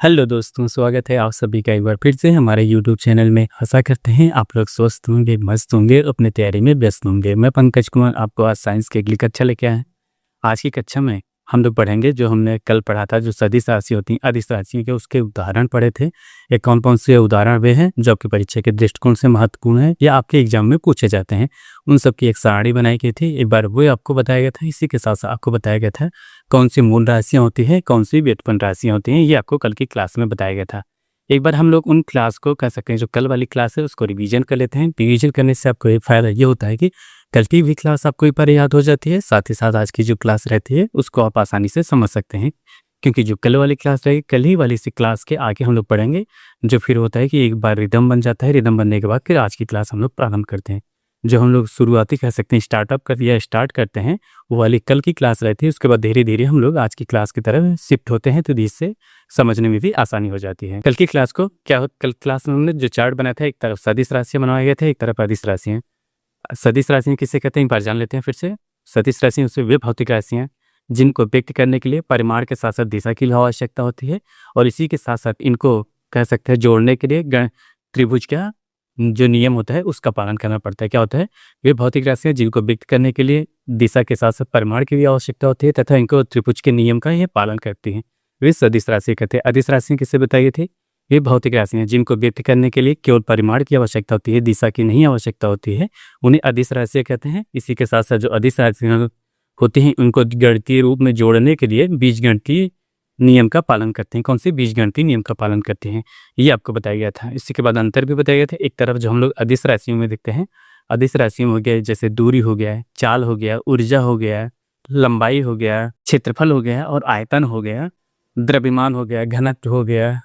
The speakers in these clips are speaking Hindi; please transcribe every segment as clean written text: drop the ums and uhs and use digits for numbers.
हेलो दोस्तों, स्वागत है आप सभी का एक बार फिर से हमारे यूट्यूब चैनल में। आशा करते हैं आप लोग स्वस्थ होंगे, मस्त होंगे, अपनी तैयारी में व्यस्त होंगे। मैं पंकज कुमार आपको आज साइंस की अगली कक्षा लेके आया। आज की कक्षा में हम लोग पढ़ेंगे जो हमने कल पढ़ा था, जो सदिश राशि होती हैं, अदिश राशियों के उसके उदाहरण पढ़े थे। ये कौन कौन से उदाहरण वे हैं जो आपकी परीक्षा के दृष्टिकोण से महत्वपूर्ण है या आपके एग्जाम में पूछे जाते हैं। उन सब की एक सारणी बनाई गई थी, एक बार वो आपको बताया गया था। इसी के साथ साथ आपको बताया गया था कौन सी मूल राशियाँ होती हैं, कौन सी व्युत्पन्न राशियाँ होती हैं, ये आपको कल की क्लास में बताया गया था। एक बार हम लोग उन क्लास को कह सकते हैं, जो कल वाली क्लास है उसको रिवीजन कर लेते हैं। रिवीजन करने से आपको एक फ़ायदा ये होता है कि कल की भी क्लास आपको एक बार याद हो जाती है, साथ ही साथ आज की जो क्लास रहती है उसको आप आसानी से समझ सकते हैं। क्योंकि जो कल वाली क्लास रहेगी, कल ही वाली सी क्लास के आगे हम लोग पढ़ेंगे। जो फिर होता है कि एक बार रिदम बन जाता है, रिदम बनने के बाद फिर आज की क्लास हम लोग प्रारंभ करते हैं। जो हम लोग शुरुआती कह सकते हैं स्टार्टअप कर या स्टार्ट करते हैं, वो वाली कल की क्लास रहती है। उसके बाद धीरे धीरे हम लोग आज की क्लास की तरफ शिफ्ट होते हैं, तो जिससे समझने में भी आसानी हो जाती है। कल की क्लास को क्या कल क्लास में हमने जो चार्ट बनाया था, एक तरफ सदिश राशियाँ बनवाए गए थे, एक तरफ अदिश राशियाँ। सदिश राशियाँ किसे कहते हैं, एक बार जान लेते हैं फिर से। सदिश राशियाँ उससे वे भौतिक राशियाँ जिनको व्यक्त करने के लिए परिमाण के साथ साथ दिशा की आवश्यकता होती है, और इसी के साथ साथ इनको कह सकते हैं जोड़ने के लिए त्रिभुज का जो नियम होता है उसका पालन करना पड़ता है। क्या होता है, वे भौतिक राशियाँ जिनको व्यक्त करने के लिए दिशा के साथ साथ परिमाण की भी आवश्यकता होती है तथा इनको त्रिभुज के नियम का ये पालन करती हैं, वे सदिश राशि कहते हैं। अदिश राशियाँ किससे बताई गई थी, ये भौतिक राशियाँ जिनको व्यक्त करने के लिए केवल परिमाण की आवश्यकता होती है, दिशा की नहीं आवश्यकता होती है, उन्हें अदिश राशियाँ कहते हैं। इसी के साथ साथ जो अदिश राशियाँ होती हैं उनको गणितीय रूप में जोड़ने के लिए बीजगणितीय नियम का पालन करते हैं। कौन सी बीजगणितीय नियम का पालन करते हैं, ये आपको बताया गया था। इसी के बाद अंतर भी बताया गया था। एक तरफ जो हम लोग अदिश राशियों में देखते हैं, अदिश राशियों में हो गया जैसे दूरी हो गया, चाल हो गया, ऊर्जा हो गया, लंबाई हो गया, क्षेत्रफल हो गया और आयतन हो गया, द्रव्यमान हो गया, घनत्व हो गया,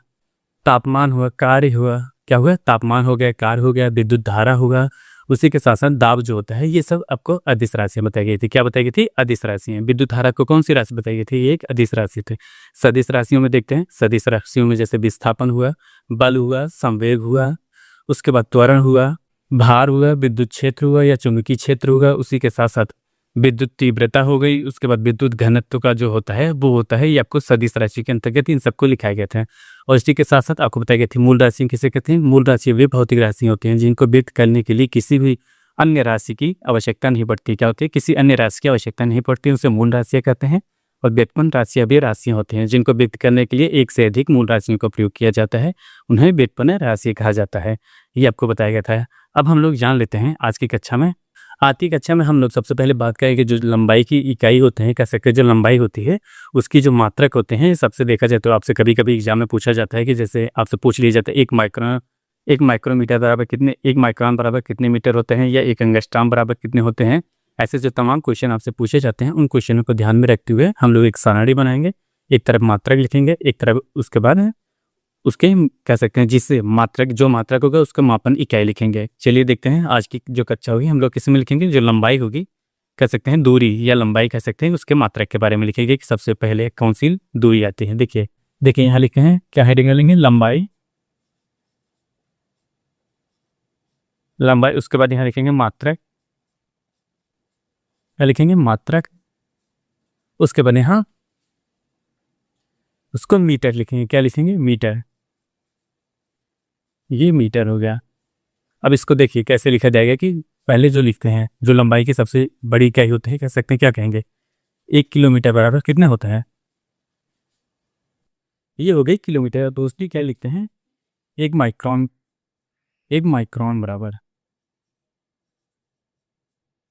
तापमान हुआ, कार्य हुआ, क्या हुआ, तापमान हो गया, कार्य हो गया, विद्युत धारा हुआ, उसी के साथ साथ दाब जो होता है, ये सब आपको अदिश राशियाँ बताई गई थी। क्या बताई गई थी, अदिश राशियाँ। विद्युत धारा को कौन सी राशि बताई गई थी, ये एक अदिश राशि थी। सदिश राशियों में देखते हैं, सदिश राशियों में जैसे विस्थापन हुआ, बल हुआ, संवेग हुआ, उसके बाद त्वरण हुआ, भार हुआ, विद्युत क्षेत्र हुआ या चुंबकीय क्षेत्र हुआ, उसी के साथ साथ विद्युत तीव्रता हो गई, उसके बाद विद्युत घनत्व का जो होता है वो होता है। ये आपको सदिश राशि के अंतर्गत इन सबको लिखाया गया था। और इसी के साथ साथ आपको बताया गया था मूल राशि किसे कहते हैं। मूल राशि वे भौतिक राशि होती हैं जिनको व्यक्त करने के लिए किसी भी अन्य राशि की आवश्यकता नहीं पड़ती। क्या होती है, किसी अन्य राशि की आवश्यकता नहीं पड़ती, उसे मूल राशियाँ कहते हैं। और व्युत्पन्न राशियाँ वे राशियाँ होती हैं जिनको व्यक्त करने के लिए एक से अधिक मूल राशियों का प्रयोग किया जाता है, उन्हें व्युत्पन्न राशि कहा जाता है। ये आपको बताया गया था। अब हम लोग जान लेते हैं आज की कक्षा में। आज की कक्षा में हम लोग सबसे पहले बात करेंगे जो लंबाई की इकाई होते हैं, कह सकते हैं जो लंबाई होती है उसकी जो मात्रक होते हैं। सबसे देखा जाए तो आपसे कभी कभी एग्जाम में पूछा जाता है कि जैसे आपसे पूछ लिया जाता है एक माइक्रोमीटर बराबर कितने, एक माइक्रोन बराबर कितने मीटर होते हैं, या एक एंगस्ट्रॉम बराबर कितने होते हैं। ऐसे जो तमाम क्वेश्चन आपसे पूछे जाते हैं उन क्वेश्चनों को ध्यान में रखते हुए हम लोग एक सारणी बनाएंगे। एक तरफ मात्रक लिखेंगे, एक तरफ उसके बाद उसके हम कह सकते हैं जिससे मात्रक जो मात्रक होगा उसका मापन इकाई लिखेंगे। चलिए देखते हैं आज की जो कक्षा होगी हम लोग किस में लिखेंगे। जो लंबाई होगी, कह सकते हैं दूरी या लंबाई कह सकते हैं, उसके मात्रक के बारे में लिखेंगे कि सबसे पहले कौन सी दूरी आती है। देखिए देखिए यहाँ लिखे हैं, क्या हेडिंग लेंगे, लंबाई। लंबाई, उसके बाद यहाँ लिखेंगे मात्रक, क्या लिखेंगे, मात्रक। उसके बाद यहाँ उसको मीटर लिखेंगे, क्या लिखेंगे, मीटर। ये मीटर हो गया। अब इसको देखिए कैसे लिखा जाएगा कि पहले जो लिखते हैं जो लंबाई की सबसे बड़ी इकाई होती है, कह सकते हैं क्या कहेंगे, 1 किलोमीटर बराबर कितना होता है, ये हो गई किलोमीटर। तो उसकी क्या लिखते हैं, 1 माइक्रोन। 1 माइक्रोन बराबर,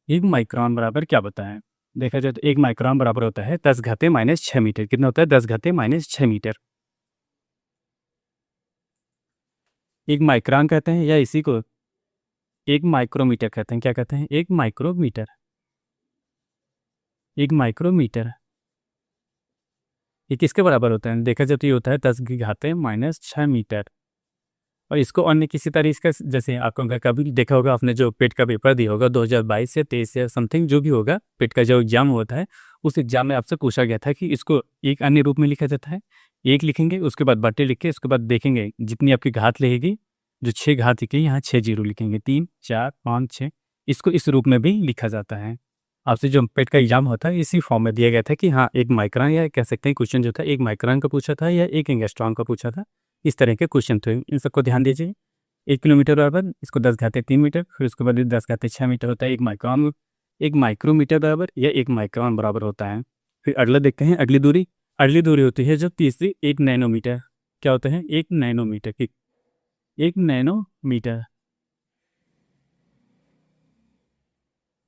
1 माइक्रोन बराबर क्या बताएं, देखा जाए तो 1 माइक्रोन बराबर होता है 10⁻⁶ मीटर। कितना होता है, 10⁻⁶मीटर। 1 माइक्रोन कहते हैं या इसी को 1 माइक्रोमीटर कहते हैं। क्या कहते हैं, 1 माइक्रोमीटर। 1 माइक्रोमीटर ये किसके बराबर होता है, देखा जाए तो ये होता है 10⁻⁻�6मीटर। और इसको अन्य किसी तरीके से, जैसे आपको कभी देखा होगा आपने जो पेट का पेपर दिया होगा 2022 या 23 या समथिंग जो भी होगा, पेट का जो एग्जाम होता है उस एग्जाम में आपसे पूछा गया था कि इसको एक अन्य रूप में लिखा जाता है। एक लिखेंगे, उसके बाद बटे लिख के उसके बाद देखेंगे जितनी आपकी घात लगेगी, जो 6 घात लिखी यहाँ 6 जीरो लिखेंगे, 3 4 5 6, इसको इस रूप में भी लिखा जाता है। आपसे जो पेट का एग्जाम होता है इसी फॉर्म में दिया गया था कि हाँ, 1 माइक्रोन या कह सकते हैं क्वेश्चन जो था 1 माइक्रोन का पूछा था या 1 एंगस्ट्रॉम का पूछा था। इस तरह के क्वेश्चन थे, इन सबको ध्यान दीजिए। 1 किलोमीटर बराबर इसको 10 घाते 3 मीटर, फिर उसके बाद 10 घाते 6 मीटर होता है 1 माइक्रोन। 1 माइक्रोमीटर बराबर या 1 माइक्रोन बराबर होता है। फिर अगला देखते हैं अगली दूरी। अगली दूरी होती है जो तीसरी 1 नैनोमीटर। क्या होता है? 1 नैनोमीटर की 1 नैनोमीटर।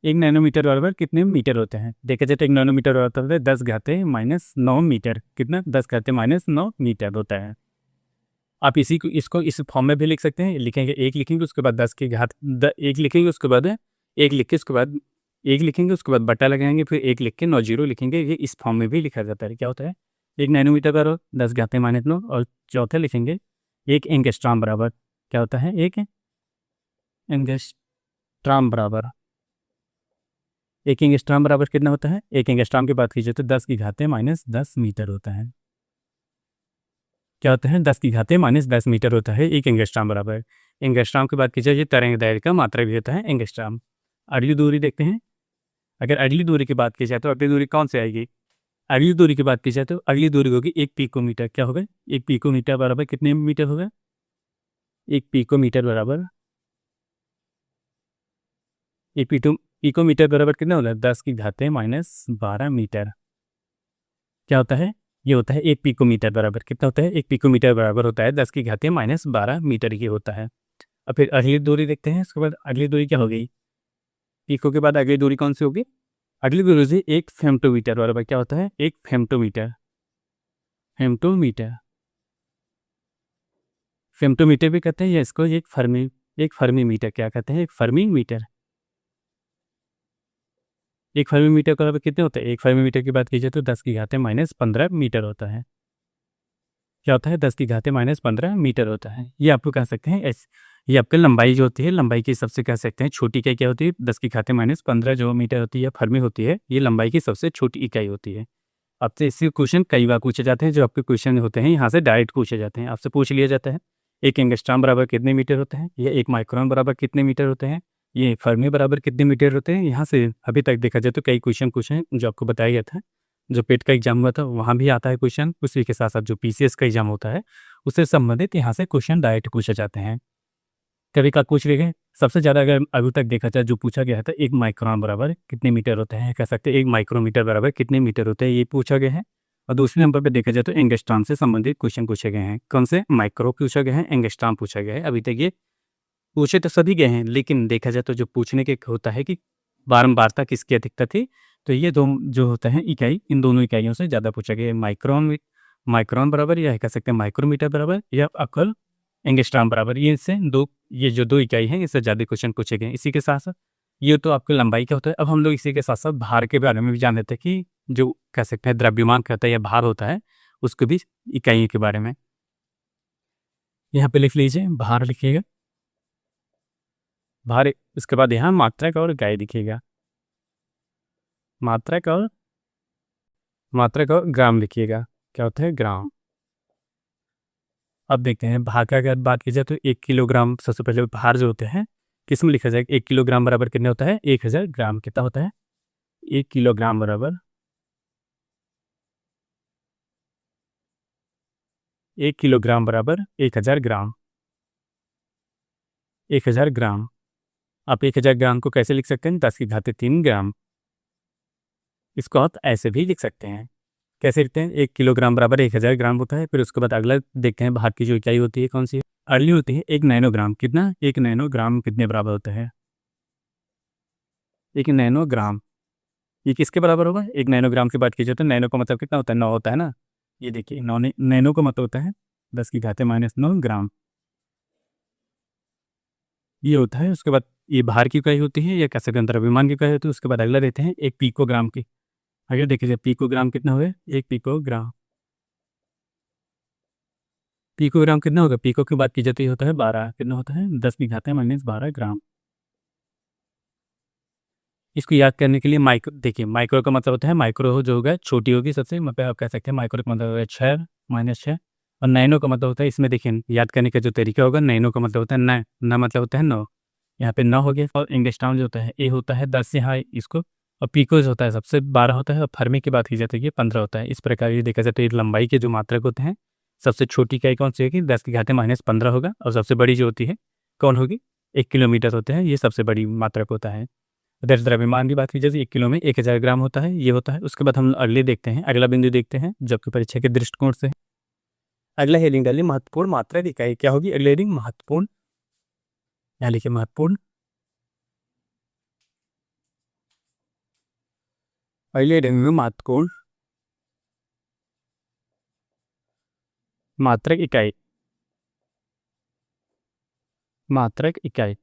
1 नैनोमीटर बराबर कितने मीटर होते हैं? देखा जाए तो 1 नैनोमीटर बराबर होता है 10 घाते माइनस 9 मीटर। कितना? 10 घाते माइनस 9 मीटर होता है। आप इसी को इसको इस फॉर्म में भी लिख सकते हैं। लिखेंगे 1 लिखेंगे उसके बाद 10 की घात 1 लिखेंगे उसके बाद 1 लिख के उसके बाद 1 लिखेंगे उसके बाद बटा लगाएंगे फिर 1 लिख के 9 जीरो लिखेंगे। ये इस फॉर्म में भी लिखा जाता है। क्या होता है? 1 नैनोमीटर बराबर 10 घाते माइनस 9 और चौथा लिखेंगे 1 एंगस्ट्रॉम बराबर। क्या होता है? 1 एंगस्ट्रॉम बराबर 1 एंगस्ट्रॉम बराबर कितना होता है? 1 एंगस्ट्रॉम की बात कीजिए तो 10 की घाते माइनस 10 मीटर होता है। क्या होता है? 10 की घाते माइनस 10 मीटर होता है 1 एंगस्ट्रॉम बराबर। एंगस्ट्रॉम की बात की जाए ये तरंग दैर्घ्य का मात्रा भी होता है एंगस्ट्रॉम। अगली दूरी देखते हैं। अगर अगली दूरी की बात की जाए तो अगली दूरी कौन सी आएगी? अगली दूरी की बात की जाए तो अगली दूरी होगी 1 पिकोमीटर। क्या होगा? 1 पिकोमीटर बराबर कितने मीटर होगा? 1 पिकोमीटर बराबर 1 पिकोमीटर बराबर कितना होगा? 10 की घाते माइनस 12 मीटर। क्या होता है? ये होता है 1 पिकोमीटर बराबर कितना होता है? 1 पिकोमीटर बराबर होता है 10 की घाते माइनस 12 मीटर ये होता है। अब फिर अगली दूरी देखते हैं। इसके बाद अगली दूरी क्या होगी? पिको के बाद अगली दूरी कौन सी होगी? अगली दूरी से 1 फेम्टोमीटर बराबर क्या होता है? 1 फेम्टोमीटर। फेम्टोमीटर फेम्टोमीटर भी कहते हैं या इसको एक फर्मी मीटर क्या कहते हैं? एक फर्मी मीटर। 1 फर्मी मीटर बराबर कितने होते हैं? 1 फर्मी मीटर की बात कीजिए तो 10 की घाते माइनस 15 मीटर होता है। क्या होता है? 10 की घाते माइनस 15 मीटर होता है। ये आपको कह सकते हैं ये आपकी लंबाई जो होती है लंबाई की सबसे कह सकते हैं छोटी इकाई क्या होती है? 10 की घाते माइनस 15 जो मीटर होती है फर्मी होती है ये लंबाई की सबसे छोटी इकाई होती है। आपसे इससे क्वेश्चन कई बार पूछे जाते हैं। जो आपके क्वेश्चन होते हैं यहाँ से डायरेक्ट पूछे जाते हैं। आपसे पूछ लिया जाता है 1 एंगस्ट्रॉम बराबर कितने मीटर होते हैं? या 1 माइक्रोन बराबर कितने मीटर होते हैं? ये फर्मी बराबर कितने मीटर होते हैं? यहाँ से अभी तक देखा जाए तो कई क्वेश्चन पूछे हैं जो आपको बताया गया था। जो पेट का एग्जाम हुआ था वहाँ भी आता है क्वेश्चन। उसी के साथ साथ जो पीसीएस का एग्जाम होता है उससे संबंधित यहाँ से क्वेश्चन डायरेक्ट पूछे जाते हैं। कभी का पूछ लिए गए सबसे ज़्यादा अगर अभी तक देखा जाए जो पूछा गया था 1 माइक्रोन बराबर कितने मीटर होते हैं? कह सकते हैं 1 माइक्रोमीटर बराबर कितने मीटर होते हैं ये पूछा गया है। और दूसरे नंबर पे देखा जाए तो एंगस्ट्रॉम से संबंधित क्वेश्चन पूछे गए हैं। कौन से? माइक्रो पूछा गया है, एंगस्ट्रॉम पूछा गया है। अभी तक ये पूछे तो सभी गए हैं लेकिन देखा जाए तो जो पूछने के होता है कि बारंबारता किसकी अधिकता थी तो ये दो जो होता है इकाई इन दोनों इकाइयों से ज़्यादा पूछा गया है। माइक्रोन बराबर या कह सकते हैं माइक्रोमीटर बराबर या अकल एंगस्ट्रॉम बराबर। ये जो दो इकाई हैं इससे ज़्यादा क्वेश्चन पूछे गए हैं। इसी के साथ साथ ये तो आपकी लंबाई का होता है। अब हम लोग इसी के साथ साथ भार के बारे में भी जान लेते हैं कि जो कह सकते हैं द्रव्यमान कहता है या भार होता है उसको भी इकाइयों के बारे में यहाँ पे लिख लीजिए। भार लिखिएगा भार। उसके बाद यहाँ मात्रक और इकाई दिखिएगा। मात्रक और ग्राम लिखिएगा। क्या होता है? ग्राम। अब देखते हैं भार का अगर बात की जाए तो 1 किलोग्राम सबसे पहले भार जो होते हैं किस में लिखा जाए? 1 किलोग्राम बराबर कितने होता है? 1000 ग्राम। कितना होता है? 1 किलोग्राम बराबर 1 किलोग्राम बराबर 1000 ग्राम। 1000 ग्राम। आप 1000 ग्राम को कैसे लिख सकते हैं? 10 की घाते 3 ग्राम। इसको आप ऐसे भी लिख सकते हैं। कैसे लिखते हैं? 1 किलोग्राम बराबर 1000 ग्राम होता है। फिर उसके बाद अगला देखते हैं भार की जो इकाई होती है कौन सी है? अगली होती है 1 नैनोग्राम। कितना? 1 नैनोग्राम कितने बराबर होता है? 1 नैनोग्राम ये किसके बराबर होगा? 1 नैनोग्राम की बात की जाए तो नैनो का मतलब कितना होता है? 9 होता है ना। ये देखिए नैनो का मतलब होता है 10 की घाते माइनस 9 ग्राम ये होता है। उसके बाद ये भार की इकाई होती है या कह सकते हैं द्रव्यमान की इकाई होती है। उसके बाद अगला देते हैं 1 पिकोग्राम की। अगर देखिए पिकोग्राम कितना हुआ? 1 पिकोग्राम। पिकोग्राम कितना होगा? पिको की बात की जाती है होता है 12। कितना होता है? 10 की घाते माइनस 12 ग्राम। इसको याद करने के लिए देखिए माइक्रो का मतलब होता है माइक्रो जो होगा छोटी होगी सबसे मतलब आप कह सकते हैं माइक्रो का मतलब होगा 6 माइनस 6। और नैनो का मतलब होता है इसमें देखिए याद करने का जो तरीका होगा नैनो का मतलब होता है न मतलब होता है 9। यहाँ पे 9 हो गया। और एंगस्ट्रॉम जो होता है ए होता है 10 यहाँ इसको और पीकोज होता है सबसे 12 होता है, और फर्मी की बात की जाती है कि 15 होता है। इस प्रकार ये देखा जाए तो ये लंबाई के जो मात्रक होते हैं, सबसे छोटी इकाई कौन सी होगी, 10 की घाते -15 होगा, और सबसे बड़ी जो होती है कौन होगी, 1 किलोमीटर होते हैं, ये सबसे बड़ी मात्रक होता है। अगर द्रव्यमान की बात की जाए तो 1 किलो में 1000 ग्राम होता है, ये होता है। उसके बाद हम अगले देखते हैं, अगला बिंदु देखते हैं जो आपकी परीक्षा के दृष्टिकोण से है। अगला हेडिंग डालिए महत्वपूर्ण मात्रक इकाई क्या होगी, अगले हेडिंग महत्वपूर्ण, यहाँ लिखिए महत्वपूर्ण, अगले हेडिंग में महत्वपूर्ण मात्रक इकाई, मात्रक इकाई।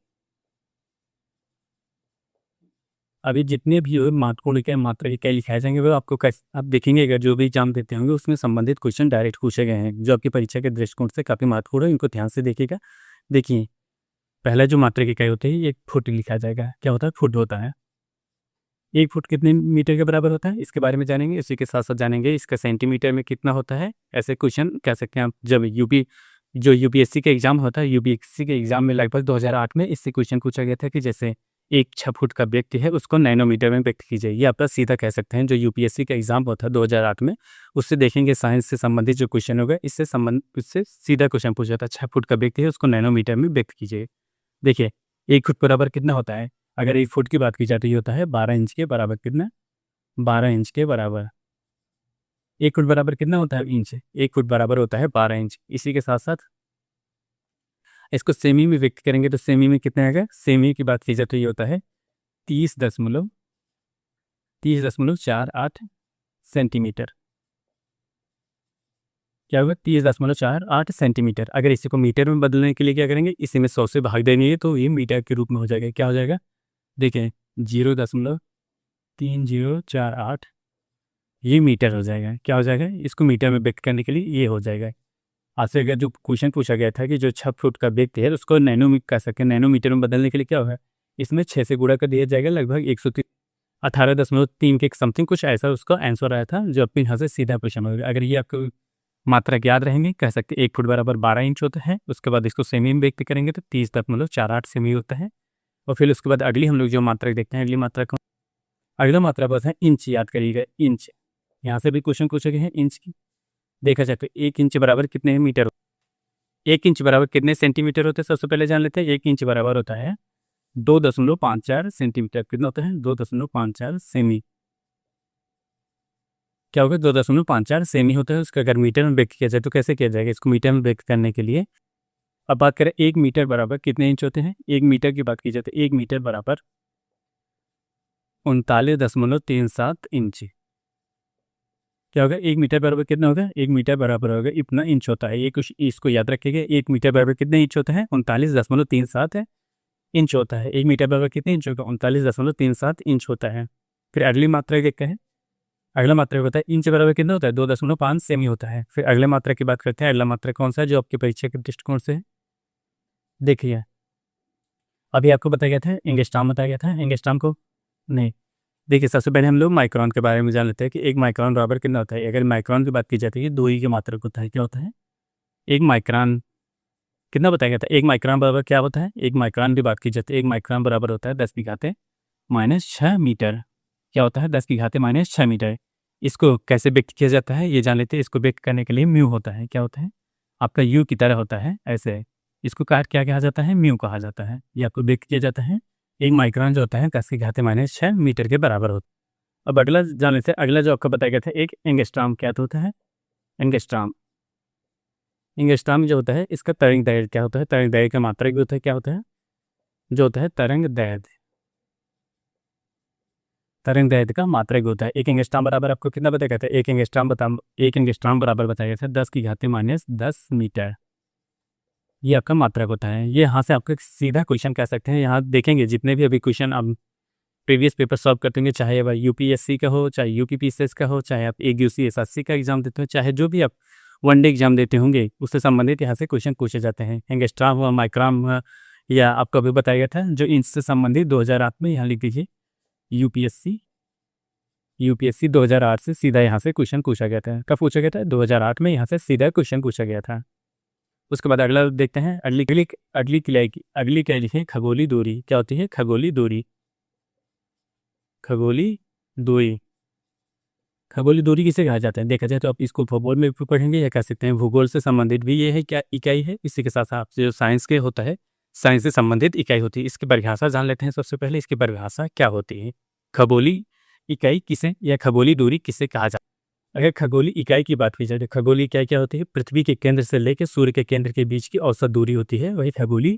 अभी जितने भी महत्वपूर्ण इकाई मात्रक इकाई लिखाए जाएंगे वो आपको कैसे आप देखेंगे, अगर जो भी एग्जाम देते होंगे उसमें संबंधित क्वेश्चन डायरेक्ट पूछे गए हैं जो आपकी परीक्षा के दृष्टिकोण से काफ़ी महत्वपूर्ण है, इनको ध्यान से देखिएगा। देखिए, पहला जो मात्रक इकाई होती है, एक फुट लिखा जाएगा। क्या होता है, फुट होता है। 1 फुट कितने मीटर के बराबर होता है, इसके बारे में जानेंगे। इसी के साथ साथ जानेंगे इसका सेंटीमीटर में कितना होता है। ऐसे क्वेश्चन कह सकते हैं आप, जब यूपीएससी का एग्जाम होता है, यूपीएससी के एग्जाम में लगभग 2008 में इससे क्वेश्चन पूछा गया था कि जैसे एक 6 फुट का व्यक्ति है उसको नैनोमीटर में व्यक्त कीजिए। ये आपका सीधा कह सकते हैं, जो यूपीएससी का एग्जाम होता है 2008 में, उससे देखेंगे साइंस से संबंधित जो क्वेश्चन होगा इससे सीधा क्वेश्चन पूछा था, 6 फुट का व्यक्ति है उसको नैनोमीटर में व्यक्त कीजिए। देखिए, 1 फुट बराबर कितना होता है, अगर 1 फुट की बात की जाए तो ये होता है 12 इंच के बराबर। कितना, 12 इंच के बराबर। 1 फुट बराबर कितना होता है, इंच। 1 फुट बराबर होता है 12 इंच। इसी के साथ साथ इसको सेमी में व्यक्त करेंगे तो सेमी में कितना आएगा, सेमी की बात की जाए तो ये होता है 30.48 सेंटीमीटर। क्या होगा, 30.48 सेंटीमीटर। अगर इसी को मीटर में बदलने के लिए क्या करेंगे, इसी में 100 से भाग देंगे तो ये मीटर के रूप में हो जाएगा। क्या हो जाएगा, देखें 0.3048 ये मीटर हो जाएगा। क्या हो जाएगा, इसको मीटर में व्यक्त करने के लिए ये हो जाएगा। आज से अगर जो क्वेश्चन पूछा गया था कि जो 6 फुट का व्यक्ति है उसको नैनोमीटर कह सके, नैनोमीटर में बदलने के लिए क्या होगा, इसमें 6 से गुणा कर दिया जाएगा, लगभग 118.3 के समथिंग कुछ ऐसा उसका आंसर आया था, जो अपने यहाँ से सीधा क्वेश्चन होगा। अगर ये आपको मात्रक याद रहेंगे, कह सकते 1 फुट बराबर 12 इंच होता है। उसके बाद इसको सेमी में व्यक्त करेंगे तो 30.48 सेमी होता है। और फिर उसके बाद अगली हम लोग जो मात्रक देखते हैं, अगली मात्रक, अगला मात्रा बस है इंच। याद करिएगा, इंच। यहाँ से भी क्वेश्चन पूछे गए हैं इंच की। देखा जाए तो 1 इंच बराबर कितने मीटर, 1 इंच बराबर कितने सेंटीमीटर होते हैं, सबसे पहले जान लेते हैं। 1 इंच बराबर होता है 2.54 सेंटीमीटर। कितना होता है, 2.54 सेमी। क्या होगा, 2.54 सेमी होता है। उसका अगर मीटर में व्यक्त किया जाए तो कैसे किया जाएगा, इसको मीटर में व्यक्त करने के लिए अब बात करें 1 मीटर बराबर कितने इंच होते हैं। 1 मीटर की बात की जाए तो 1 मीटर बराबर 39.37 इंच। क्या होगा, 1 मीटर बराबर कितना होगा, 1 मीटर बराबर होगा इतना इंच होता है। ये कुछ इसको याद रखिएगा, 1 मीटर बराबर कितने इंच होता है, 39.37 इंच होता है। 1 मीटर बराबर कितने इंच होगा, 39.37 इंच होता है। फिर अगली मात्रा क्या है, अगला मात्रा होता है इंच बराबर कितना होता है, 2.5 सेमी होता है। फिर अगले मात्रा की बात करते हैं। अगला मात्रा कौन सा है जो आपकी परीक्षा के दृष्टिकोण से है, देखिए अभी आपको बताया गया था, एंगस्ट्रॉम बताया गया था। एंगस्ट्रॉम को नहीं, देखिए सबसे पहले हम लोग माइक्रोन के बारे में जान लेते हैं कि 1 माइक्रोन बराबर कितना होता है। अगर माइक्रोन की बात की जाती है, दूरी की मात्रक होता है। क्या होता है, 1 माइक्रोन कितना बताया गया था, 1 माइक्रोन बराबर क्या होता है। 1 माइक्रोन की बात की जाती है, 1 माइक्रोन बराबर होता है 10 की घाते -6 मीटर। क्या होता है, 10 की घाते -6 मीटर। इसको कैसे व्यक्त किया जाता है ये जान लेते हैं। इसको व्यक्त करने के लिए म्यू होता है। क्या होता है, आपका यू की तरह होता है ऐसे। इसको काट क्या कहा जाता है, म्यू कहा जाता है। ये आपको व्यक्त किया जाता है। 1 माइक्रोन जो होता है 10 की घाते -6 मीटर के बराबर होता है। अब अगला जान लेते हैं। अगला जो आपको बताया गया था, एक एंगस्ट्रॉम क्या होता है, एंगस्ट्रॉम। एंगस्ट्रॉम जो होता है इसका तरंग दैर्घ्य क्या होता है, तरंग दैर्घ्य का मात्रक भी होता है। क्या होता है, जो होता है तरंग दैर्घ्य, तरंग दैर्घ्य का मात्रक होता है। एक एंगस्ट्रॉम बराबर आपको कितना बताया गया था, एक एंगस्ट्रॉम बराबर बताया गया था 10 की घाते -10 मीटर। ये आपका मात्रक होता है। ये यहाँ से आपको एक सीधा क्वेश्चन कह सकते हैं। यहाँ देखेंगे जितने भी अभी क्वेश्चन आप प्रीवियस पेपर सॉल्व करते होंगे, चाहे अब यूपीएससी का हो, चाहे यूपीपीसीएस का हो, चाहे आप एक यूसी एसएससी का एग्जाम देते हो, चाहे जो भी आप वनडे एग्जाम देते होंगे, उससे संबंधित यहाँ से क्वेश्चन पूछे जाते हैं। एंगस्ट्रॉम हुआ, माइक्रोन हुआ, या आपको अभी बताया गया था जो इनसे संबंधित 2008 में, यहाँ लिख दीजिए यूपीएससी 2008 से सीधा यहाँ से क्वेश्चन पूछा गया था। कब पूछा गया था, 2008 में यहाँ से सीधा क्वेश्चन पूछा गया था। उसके बाद अगला देखते हैं, अगली क्या लिखे, खगोलीय दूरी। क्या होती है, खगोलीय दूरी, खगोलीय दूरी। खगोलीय दूरी किसे कहा जाता है? देखा जाए तो आप इसको भूगोल में भी पढ़ेंगे या कह सकते हैं भूगोल से संबंधित भी ये है क्या इकाई है। इसी के साथ साथ आपसे जो साइंस के होता है, साइंस से संबंधित इकाई होती है। इसकी परिभाषा जान लेते हैं सबसे पहले, इसकी परिभाषा क्या होती है। खगोलीय इकाई किसे या खगोलीय दूरी किसे कहा जाता है? अगर खगोलीय इकाई की बात की जाए तो खगोलीय इकाई क्या होती है? पृथ्वी के केंद्र से लेकर सूर्य के केंद्र के बीच की औसत दूरी होती है, वही खगोलीय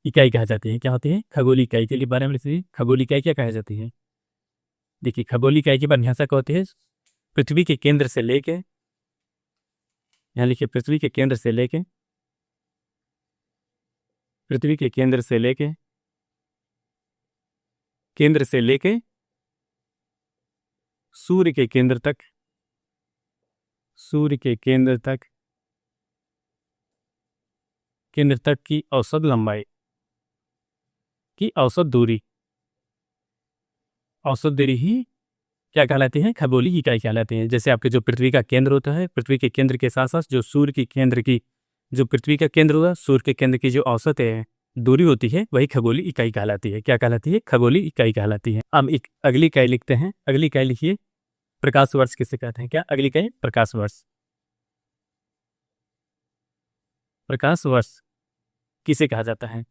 इकाई कहा जाती है। क्या होती है? खगोलीय इकाई के लिए बारे में लिखिए। खगोलीय इकाई क्या कहा जाती है? देखिए, खगोलीय इकाई की परिभाषा क्या होती है? पृथ्वी के केंद्र से लेके, यहाँ लिखिए, पृथ्वी के केंद्र से लेके, पृथ्वी के केंद्र से लेके, केंद्र से लेके सूर्य के केंद्र तक, सूर्य के केंद्र तक, केंद्र तक की औसत लंबाई की औसत दूरी, औसत दूरी ही क्या कहलाती है? खगोलीय इकाई कहलाती है। जैसे आपके जो पृथ्वी का केंद्र होता है, पृथ्वी के केंद्र के साथ साथ जो सूर्य के केंद्र की, जो पृथ्वी का केंद्र हुआ, सूर्य के केंद्र की जो औसत है दूरी होती है, वही खगोलीय इकाई कहलाती है। क्या कहलाती है? खगोलीय इकाई कहलाती है। अब एक अगली इकाई लिखते हैं। अगली इकाई लिखिए, प्रकाश वर्ष किसे कहते हैं? क्या अगली इकाई? प्रकाश वर्ष। प्रकाश वर्ष किसे कहा जाता है?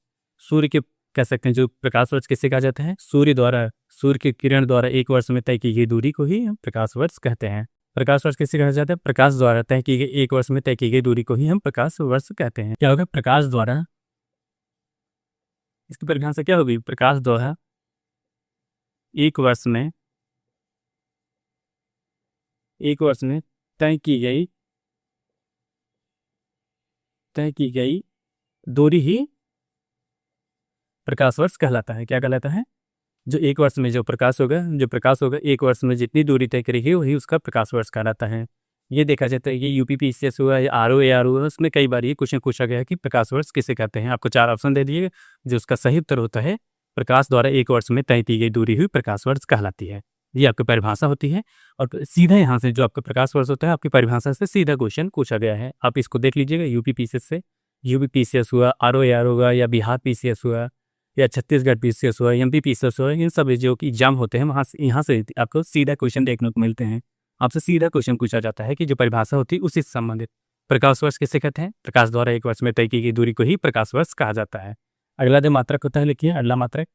सूर्य के, कह सकते हैं जो प्रकाश वर्ष किसे कहा जाता है? सूर्य द्वारा, सूर्य की किरण द्वारा एक वर्ष में तय की गई दूरी को ही हम प्रकाश वर्ष कहते हैं। प्रकाश वर्ष किसे कहा जाता है? प्रकाश द्वारा तय की गई एक वर्ष में तय की गई दूरी को ही हम प्रकाश वर्ष कहते हैं। क्या होगा? प्रकाश द्वारा, इसकी परिभाषा क्या होगी? प्रकाश द्वारा एक वर्ष में, एक वर्ष में तय की गई, तय की गई दूरी ही प्रकाश वर्ष कहलाता है। क्या कहलाता है? जो एक वर्ष में जो प्रकाश होगा, जो प्रकाश होगा एक वर्ष में जितनी दूरी तय करेगी वही उसका प्रकाश वर्ष कहलाता है। ये देखा जाता है कि यूपीपीसीएस हुआ या आरओएआर हुआ, उसमें कई बार ये क्वेश्चन पूछा गया है कि प्रकाश वर्ष किसे कहते हैं। आपको 4 ऑप्शन दे दिए, जो उसका सही उत्तर होता है प्रकाश द्वारा एक वर्ष में तय की गई दूरी हुई प्रकाश वर्ष कहलाती है। ये आपकी परिभाषा होती है और सीधा यहाँ से जो आपका प्रकाश वर्ष होता है आपकी परिभाषा से सीधा क्वेश्चन पूछा गया है। आप इसको देख लीजिएगा, यूपीपीसीएस से, यूपीपीसीएस हुआ, आरओएआर होगा या बिहार पीसीएस हुआ या छत्तीसगढ़ पीसीएस हुआ, एमपी पीसीएस हुआ, इन सब जो कि एग्जाम होते हैं वहाँ से, यहाँ से आपको सीधा क्वेश्चन देखने को मिलते हैं। आपसे सीधा क्वेश्चन पूछा जाता है कि जो परिभाषा होती है उसी से संबंधित। प्रकाश वर्ष किसे कहते हैं? प्रकाश द्वारा एक वर्ष में तय की गई दूरी को ही प्रकाश वर्ष कहा जाता है। अगला जो मात्रक होता है लिखिए, अगला मात्रक।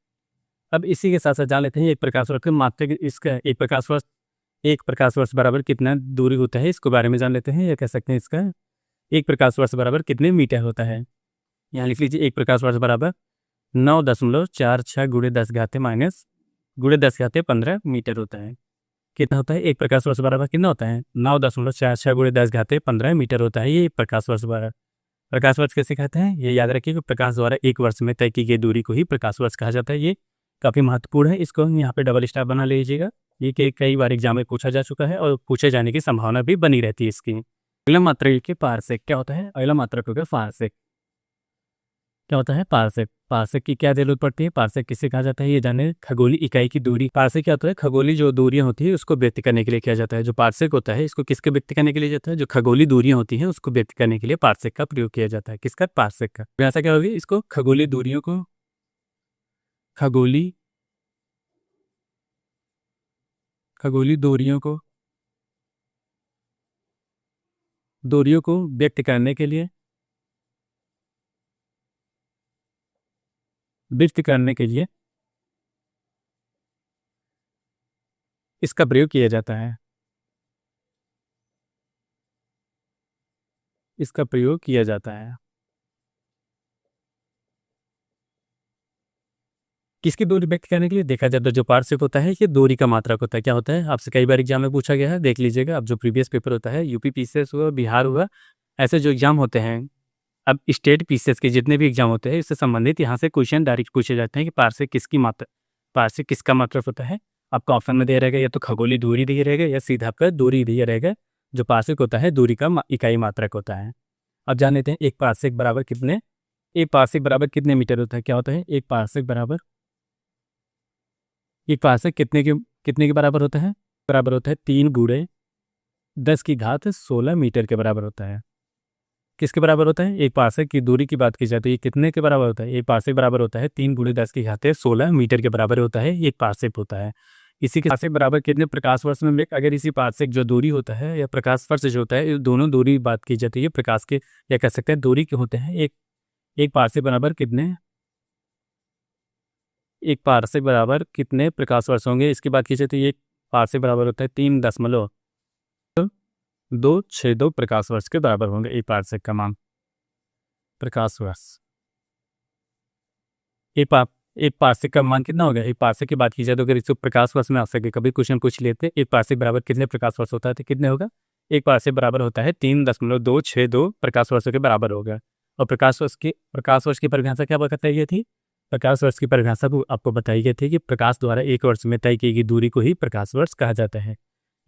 अब इसी के साथ साथ जान लेते हैं एक प्रकाश वर्ष के मात्रक, इसका एक प्रकाश वर्ष बराबर कितना दूरी होता है इसके बारे में जान लेते हैं। या कह सकते हैं इसका एक प्रकाश वर्ष बराबर कितने मीटर होता है। यहाँ लिख लीजिए, एक प्रकाश वर्ष बराबर 9.46 गुणे 10 घाते माइनस गुणे 10 घाते 15 मीटर होता है। कितना होता है? एक प्रकाश वर्ष बराबर कितना होता है? 9.46 गुणे 10 घाते 15 मीटर होता है। ये प्रकाश वर्ष बराबर, प्रकाश वर्ष कैसे कहते हैं? ये याद रखिए कि प्रकाश द्वारा एक वर्ष में तय की गई दूरी को ही प्रकाश वर्ष कहा जाता है। ये काफ़ी महत्वपूर्ण है, इसको यहाँ पे डबल स्टार बना लीजिएगा। ये कई बार एग्जाम में पूछा जा चुका है और पूछे जाने की संभावना भी बनी रहती है इसकी। अगला मात्रक के पारसेक क्या होता है? अगला मात्रक होगा पारसेक। क्या होता है? पारसेक। पारसेक की क्या जरूरत पड़ती है? पारसेक किसे कहा जाता है ये जाने। खगोलीय इकाई की दूरी। पारसेक क्या होता है? खगोलीय जो दूरियां होती है उसको व्यक्त करने के लिए किया जाता है। जो पारसेक होता है इसको किसके व्यक्त करने के लिए जाता है? जो खगोलीय दूरियां होती हैं उसको व्यक्त करने के लिए पारसेक का प्रयोग किया जाता है। किसका? पारसेक का। ऐसा क्या होगी? इसको खगोलीय दूरियों को, खगोलीय दूरियों को व्यक्त करने के लिए, व्यक्त करने के लिए इसका प्रयोग किया जाता है। इसका प्रयोग किया जाता है किसकी दूरी व्यक्त करने के लिए? देखा जाए तो जो पारसेक होता है ये दूरी का मात्रक होता है। क्या होता है? आपसे कई बार एग्जाम में पूछा गया है, देख लीजिएगा। अब जो प्रीवियस पेपर होता है यूपी पीसीएस हुआ, बिहार हुआ, ऐसे जो एग्जाम होते हैं, अब स्टेट पीसीएस के जितने भी एग्जाम होते हैं इससे संबंधित यहाँ से क्वेश्चन डायरेक्ट पूछे जाते हैं कि पारसेक किसकी मात्रा, पारसेक किसका मात्रक होता है। आपका ऑप्शन में दिया रहेगा या तो खगोलीय दूरी दिया रहेगा या सीधा आपका दूरी दिया रहेगा। जो पारसेक होता है दूरी का इकाई मात्रक होता है। अब जान लेते हैं एक पारसेक बराबर कितने, एक पारसेक बराबर कितने मीटर होता है। क्या होता है? एक पारसेक बराबर, एक पारसेक कितने के बराबर होता है? बराबर होता है 3 गुणे 10 की घात 16 मीटर के बराबर होता है। किसके बराबर होता है? एक पारसेक की दूरी की बात की जाए तो ये कितने के बराबर होता है? एक पारसेक बराबर होता है 3 गुणे 10 की घात 16 मीटर के बराबर होता है। ये एक पारसेक होता है। इसी के पार्सेक बराबर कितने प्रकाश वर्ष में अगर इसी पार्सेक जो दूरी होता है या प्रकाश वर्ष जो होता है, ये दोनों दूरी बात की जाती है प्रकाश के, या कह सकते हैं दूरी के होते हैं। एक पार्सेक बराबर कितने, एक पार्सेक बराबर कितने प्रकाश वर्ष होंगे, इसकी बात की जाए तो एक पार्सेक बराबर होता है 3.262 प्रकाश वर्ष के बराबर होंगे एक पार्सेक का मान, प्रकाश वर्ष। एक पार्सेक का मान कितना होगा, एक पार्सेक की बात की जाए तो अगर इसको प्रकाश वर्ष में आ सके, कभी क्वेश्चन पूछ लेते एक पार्सेक बराबर कितने प्रकाश वर्ष होता है तो कितने होगा, एक पार्सेक बराबर होता है 3.262 प्रकाश वर्षों के बराबर होगा। और प्रकाश वर्ष की परिभाषा क्या बताई गई थी, प्रकाश वर्ष की परिभाषा को आपको बताई गई थी कि प्रकाश द्वारा एक वर्ष में तय की गई दूरी को ही प्रकाश वर्ष कहा जाता है।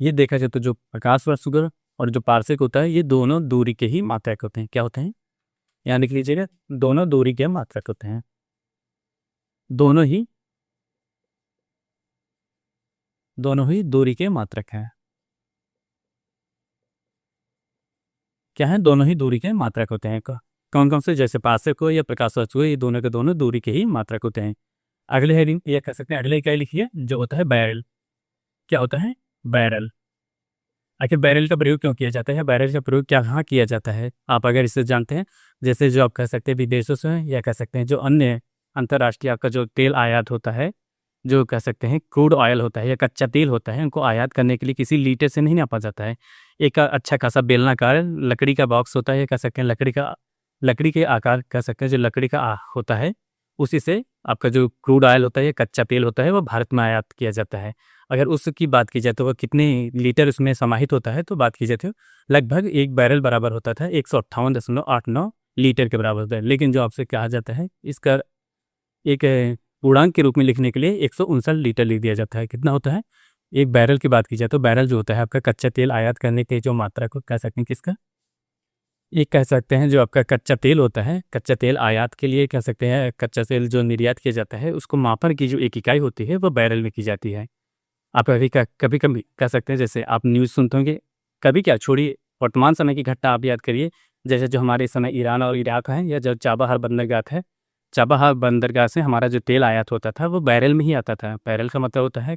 ये देखा जाए तो जो प्रकाश वर्ष और जो पार्सेक होता है, ये दोनों दूरी के ही मात्रक होते हैं। क्या होते हैं, यहाँ लिख लीजिएगा, दोनों दूरी के मात्रक होते हैं, दोनों ही दूरी के मात्रक हैं। क्या है, दोनों ही दूरी के मात्रक होते हैं। कौन कौन से, जैसे पार्सेक को या प्रकाश वर्ष को, ये दोनों के दोनों दूरी के ही मात्रक होते हैं। अगले हेडिंग ये कह सकते हैं, अगले इकाई लिखिए जो होता है बैरल। क्या होता है, बैरल। आखिर बैरल का प्रयोग क्यों किया जाता है, बैरल का प्रयोग क्या कहाँ किया जाता है, आप अगर इसे जानते हैं, जैसे जो आप कह सकते हैं विदेशों से, या कह सकते हैं जो अन्य अंतर्राष्ट्रीय आपका जो तेल आयात होता है, जो कह सकते हैं क्रूड ऑयल होता है या कच्चा तेल होता है, उनको आयात करने के लिए किसी लीटर से नहीं नापा जाता है। एक अच्छा खासा बेलनाकार लकड़ी का बॉक्स होता है, कह सकते हैं लकड़ी के आकार, कह सकते हैं जो लकड़ी का होता है, उसी से आपका जो क्रूड ऑयल होता है या कच्चा तेल होता है वो भारत में आयात किया जाता है। अगर उसकी बात की जाए तो वह कितने लीटर उसमें समाहित होता है, तो बात की जाए तो लगभग एक बैरल बराबर होता था 158.89 लीटर के बराबर होता है। लेकिन जो आपसे कहा जाता है, इसका एक पूर्णांक के रूप में लिखने के लिए 159 लीटर लिख दिया जाता है। कितना होता है, एक बैरल की बात की जाए तो बैरल जो होता है आपका कच्चा तेल आयात करने के जो मात्रा को कह सकते हैं किसका, एक कह सकते हैं जो आपका कच्चा तेल होता है, कच्चा तेल आयात के लिए कह सकते हैं, कच्चा तेल जो निर्यात किया जाता है उसको मापन की जो एक इकाई होती है वो बैरल में की जाती है। आप कभी कभी कह सकते हैं, जैसे आप न्यूज़ सुनते होंगे, कभी क्या छोड़िए, वर्तमान समय की घटना आप याद करिए, जैसे जो हमारे इस समय ईरान और इराक है, या जो चाबहार बंदरगाह है, चाबहार बंदरगाह से हमारा जो तेल आयात होता था वो बैरल में ही आता था। बैरल का मतलब होता है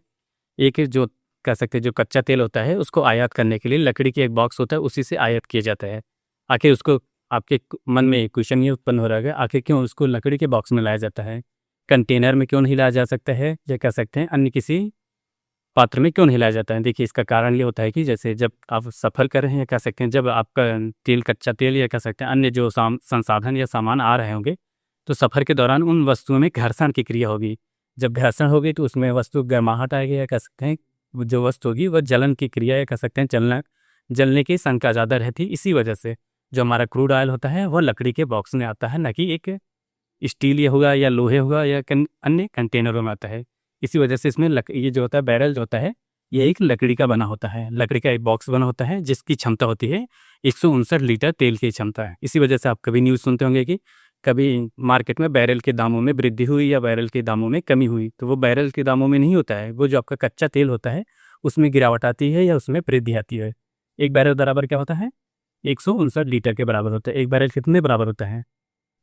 एक जो कह सकते हैं जो कच्चा तेल होता है उसको आयात करने के लिए लकड़ी की एक बॉक्स होता है, उसी से आयात किया जाता है। आखिर उसको आपके मन में क्वेश्चन ये उत्पन्न हो रहा है, आखिर क्यों उसको लकड़ी के बॉक्स में लाया जाता है, कंटेनर में क्यों नहीं लाया जा सकता है, या कह सकते हैं अन्य किसी पात्र में क्यों नहीं लाया जाता है। देखिए, इसका कारण ये होता है कि जैसे जब आप सफ़र कर रहे हैं, कह सकते हैं जब आपका तेल कच्चा तेल या कह सकते हैं अन्य जो संसाधन या सामान आ रहे होंगे, तो सफ़र के दौरान उन वस्तुओं में घर्षण की क्रिया होगी। जब घर्षण होगी तो उसमें वस्तु गर्माहट आएगी, या कह सकते हैं जो वस्तु होगी वह जलन की क्रिया, या कह सकते हैं जलने की शंका ज़्यादा रहती। इसी वजह से जो हमारा क्रूड ऑयल होता है वह लकड़ी के बॉक्स में आता है, न कि एक स्टील या होगा या लोहे होगा या अन्य कंटेनरों में आता है। इसी वजह से इसमें ये जो होता है बैरल जो होता है, ये एक लकड़ी का बना होता है, लकड़ी का एक बॉक्स बना होता है जिसकी क्षमता होती है 159 लीटर तेल की क्षमता है। इसी वजह से आप कभी न्यूज़ सुनते होंगे कि कभी मार्केट में बैरल के दामों में वृद्धि हुई या बैरल के दामों में कमी हुई, तो वो बैरल के दामों में नहीं होता है, वो जो आपका कच्चा तेल होता है उसमें गिरावट आती है या उसमें वृद्धि आती है। एक बैरल बराबर क्या होता है, 159 लीटर के बराबर होता है। एक बैरल कितने बराबर होता है,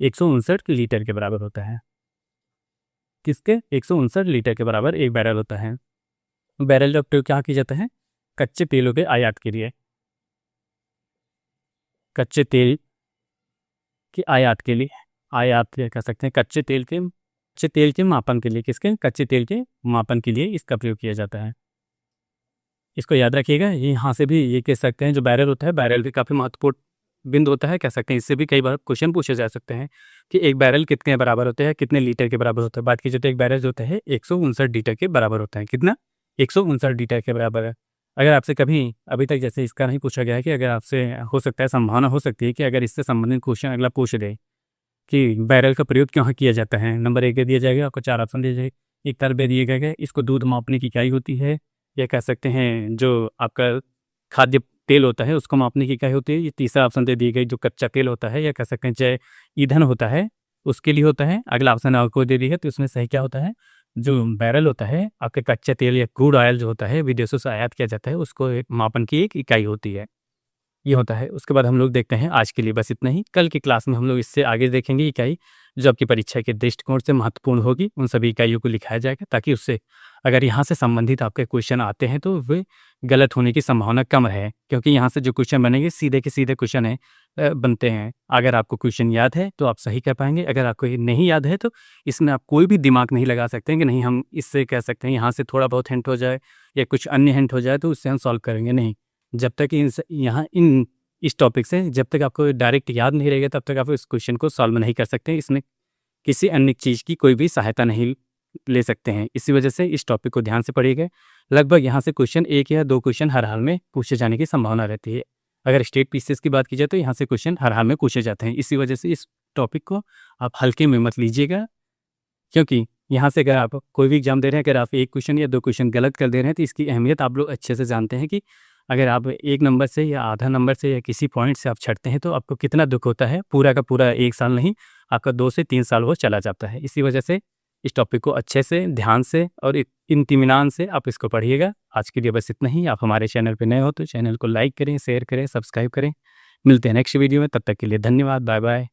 159 लीटर के बराबर होता है। किसके, 159 लीटर के बराबर एक बैरल होता है। बैरल का प्रयोग क्या किया जाता है, कच्चे तेलों के आयात के लिए, कच्चे तेल की आयात के लिए, आयात कह सकते हैं कच्चे तेल के मापन के लिए, किसके, कच्चे तेल के मापन के लिए इसका प्रयोग किया जाता है। इसको याद रखिएगा। यहाँ से भी ये कह सकते हैं जो बैरल होता है, बैरल भी काफ़ी महत्वपूर्ण बिंदु होता है, कह सकते हैं इससे भी कई बार क्वेश्चन पूछे जा सकते हैं कि एक बैरल कितने बराबर होते हैं, कितने लीटर के बराबर होता है। बात की जाए तो एक बैरल जो होता है 159 लीटर के बराबर होता है। कितना, 159 लीटर के बराबर है। अगर आपसे कभी अभी तक जैसे इसका नहीं पूछा गया है कि अगर आपसे हो सकता है, संभावना हो सकती है कि अगर इससे संबंधित क्वेश्चन अगला पूछ दे कि बैरल का प्रयोग क्यों किया जाता है, नंबर 1 दे दिया जाएगा, आपको 4 ऑप्शन दिए जाएंगे। एक तरफ दे दिए गए, इसको दूध मापने की इकाई होती है, या कह सकते हैं जो आपका खाद्य तेल होता है उसको मापने की इकाई होती है। ये तीसरा ऑप्शन दे दिए गए, जो कच्चा तेल होता है या कह सकते हैं जय ईंधन होता है उसके लिए होता है। अगला ऑप्शन आपको दे दिया है, तो उसमें सही क्या होता है, जो बैरल होता है आपके कच्चे तेल या क्रूड ऑयल जो होता है विदेशों से आयात किया जाता है, उसको एक मापन की एक इकाई होती है। ये होता है। उसके बाद हम लोग देखते हैं आज के लिए बस इतना ही। कल की क्लास में हम लोग इससे आगे देखेंगे इकाई जो आपकी परीक्षा के दृष्टिकोण से महत्वपूर्ण होगी। उन सभी इकाइयों को लिखाया जाएगा ताकि उससे अगर यहाँ से संबंधित आपके क्वेश्चन आते हैं तो वे गलत होने की संभावना कम है, क्योंकि यहाँ से जो क्वेश्चन बनेंगे सीधे के सीधे क्वेश्चन बनते हैं। अगर आपको क्वेश्चन याद है तो आप सही कर पाएंगे, अगर आपको ये नहीं याद है तो इसमें आप कोई भी दिमाग नहीं लगा सकते हैं कि नहीं हम इससे कह सकते हैं यहाँ से थोड़ा बहुत हिंट हो जाए या कुछ अन्य हिंट हो जाए तो उससे हम सॉल्व करेंगे। नहीं, जब तक इस टॉपिक से जब तक आपको डायरेक्ट याद नहीं रहेगा तब तक आप इस क्वेश्चन को सॉल्व नहीं कर सकते हैं। इसमें किसी अन्य चीज़ की कोई भी सहायता नहीं ले सकते हैं। इसी वजह से इस टॉपिक को ध्यान से पढ़िएगा। लगभग यहाँ से क्वेश्चन 1 या 2 क्वेश्चन हर हाल में पूछे जाने की संभावना रहती है। अगर स्टेट पीसीएस की बात की जाए तो यहाँ से क्वेश्चन हर हाल में पूछे जाते हैं। इसी वजह से इस टॉपिक को आप हल्के में मत लीजिएगा, क्योंकि यहाँ से अगर आप कोई भी एग्जाम दे रहे हैं, अगर आप 1 क्वेश्चन या 2 क्वेश्चन गलत कर दे रहे हैं तो इसकी अहमियत आप लोग अच्छे से जानते हैं कि अगर आप 1 नंबर से या आधा नंबर से या किसी पॉइंट से आप छटते हैं तो आपको कितना दुःख होता है। पूरा का पूरा 1 साल नहीं, आपका 2 से 3 साल वो चला जाता है। इसी वजह से इस टॉपिक को अच्छे से, ध्यान से और इत्मीनान से आप इसको पढ़िएगा। आज के लिए बस इतना ही। आप हमारे चैनल पे नए हो तो चैनल को लाइक करें, शेयर करें, सब्सक्राइब करें। मिलते हैं नेक्स्ट वीडियो में, तब तक के लिए धन्यवाद। Bye bye.